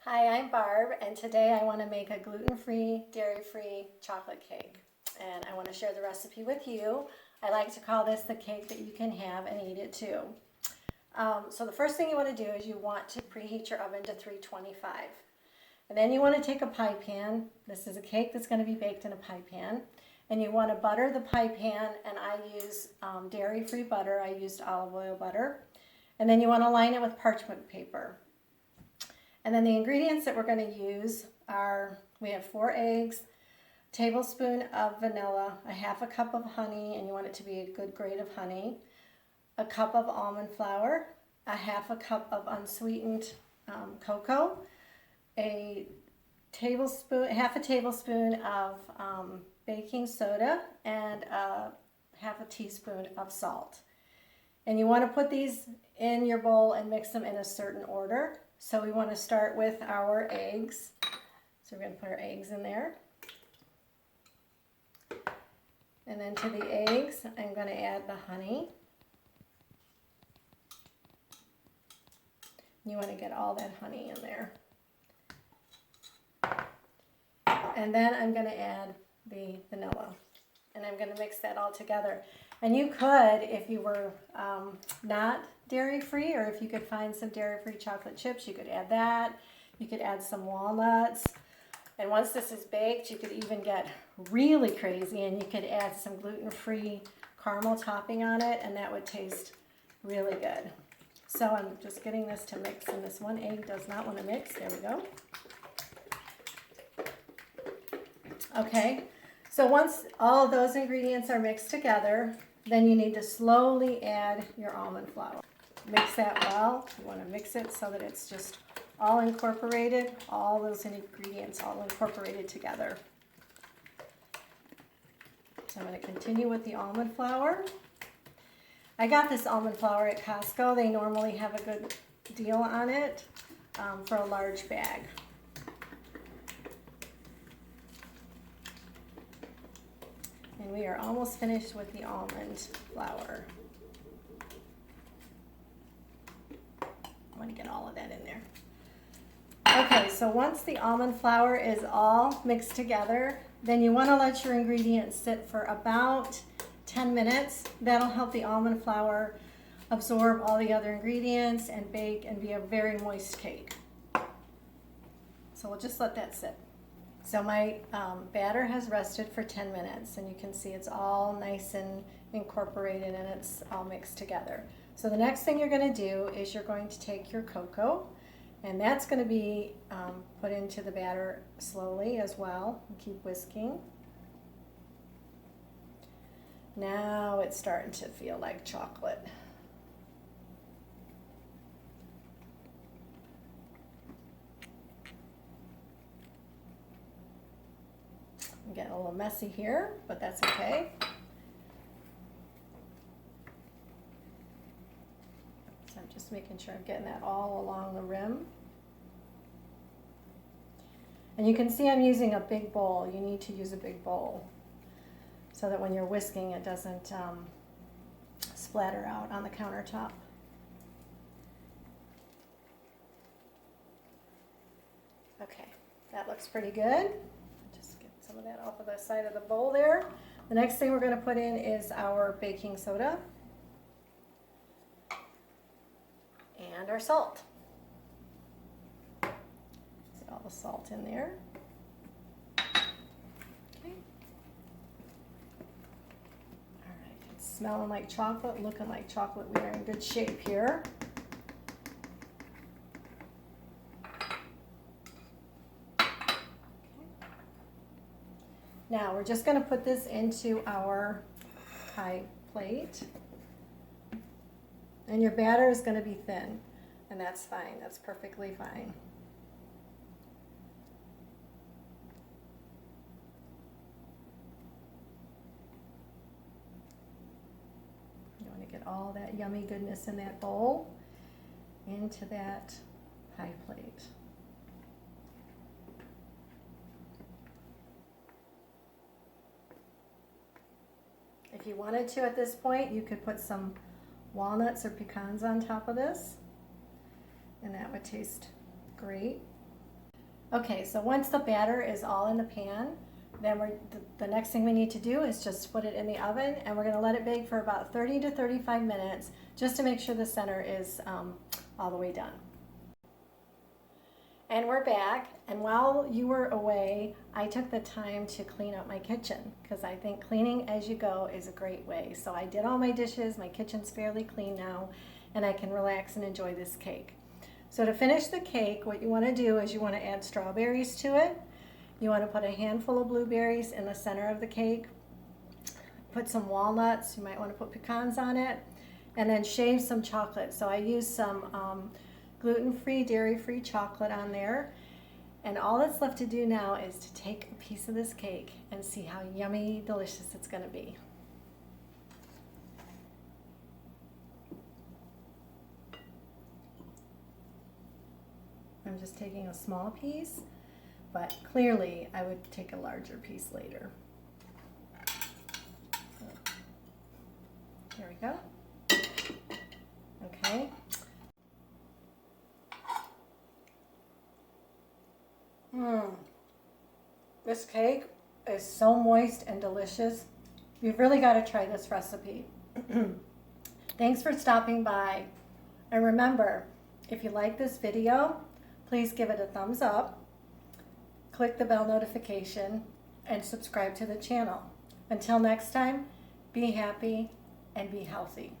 Hi, I'm Barb, and today I want to make a gluten-free, dairy-free chocolate cake. And I want to share the recipe with you. I like to call this the cake that you can have and eat it too. So the first thing you want to do is you want to preheat your oven to 325. And then you want to take a pie pan. This is a cake that's going to be baked in a pie pan. And you want to butter the pie pan, and I use dairy-free butter. I used olive oil butter. And then you want to line it with parchment paper. And then the ingredients that we're going to use are, we have 4 eggs, a tablespoon of vanilla, a half a cup of honey, and you want it to be a good grade of honey, a cup of almond flour, a half a cup of unsweetened cocoa, half a tablespoon of baking soda, and half a teaspoon of salt. And you want to put these in your bowl and mix them in a certain order. So we want to start with our eggs. So we're going to put our eggs in there. And then to the eggs, I'm going to add the honey. You want to get all that honey in there. And then I'm going to add the vanilla. And I'm going to mix that all together. And you could, if you were not dairy-free, or if you could find some dairy-free chocolate chips, you could add that. You could add some walnuts. And once this is baked, you could even get really crazy, and you could add some gluten-free caramel topping on it, and that would taste really good. So I'm just getting this to mix, and this one egg does not want to mix. There we go. Okay. So once all of those ingredients are mixed together, then you need to slowly add your almond flour. Mix that well. You want to mix it so that it's just all incorporated, all those ingredients all incorporated together. So I'm going to continue with the almond flour. I got this almond flour at Costco. They normally have a good deal on it for a large bag. And we are almost finished with the almond flour. I want to get all of that in there. Okay, so once the almond flour is all mixed together, then you want to let your ingredients sit for about 10 minutes. That'll help the almond flour absorb all the other ingredients and bake and be a very moist cake. So we'll just let that sit. So my batter has rested for 10 minutes, and you can see it's all nice and incorporated and it's all mixed together. So the next thing you're going to do is you're going to take your cocoa, and that's going to be put into the batter slowly as well. Keep whisking. Now it's starting to feel like chocolate. I'm getting a little messy here, but that's okay. So I'm just making sure I'm getting that all along the rim. And you can see I'm using a big bowl. You need to use a big bowl so that when you're whisking it doesn't splatter out on the countertop. Okay, that looks pretty good. Just get some of that off of the side of the bowl there. The next thing we're going to put in is our baking soda and our salt. See all the salt in there. Okay. All right, it's smelling like chocolate, looking like chocolate. We are in good shape here. Now we're just going to put this into our pie plate. And your batter is going to be thin, and that's fine. That's perfectly fine. You want to get all that yummy goodness in that bowl into that pie plate. If you wanted to at this point, you could put some walnuts or pecans on top of this, and that would taste great. Okay, so once the batter is all in the pan, then the next thing we need to do is just put it in the oven, and we're going to let it bake for about 30 to 35 minutes just to make sure the center is all the way done. And we're back, and while you were away, I took the time to clean up my kitchen because I think cleaning as you go is a great way. So I did all my dishes, my kitchen's fairly clean now, and I can relax and enjoy this cake. So to finish the cake, what you want to do is you want to add strawberries to it. You want to put a handful of blueberries in the center of the cake. Put some walnuts, you might want to put pecans on it, and then shave some chocolate. So I used some gluten-free, dairy-free chocolate on there. And all that's left to do now is to take a piece of this cake and see how yummy, delicious it's going to be. I'm just taking a small piece, but clearly I would take a larger piece later. There we go. Okay. This cake is so moist and delicious. You've really got to try this recipe. Thanks for stopping by. And remember, if you like this video, please give it a thumbs up, click the bell notification, and subscribe to the channel. Until next time, be happy and be healthy.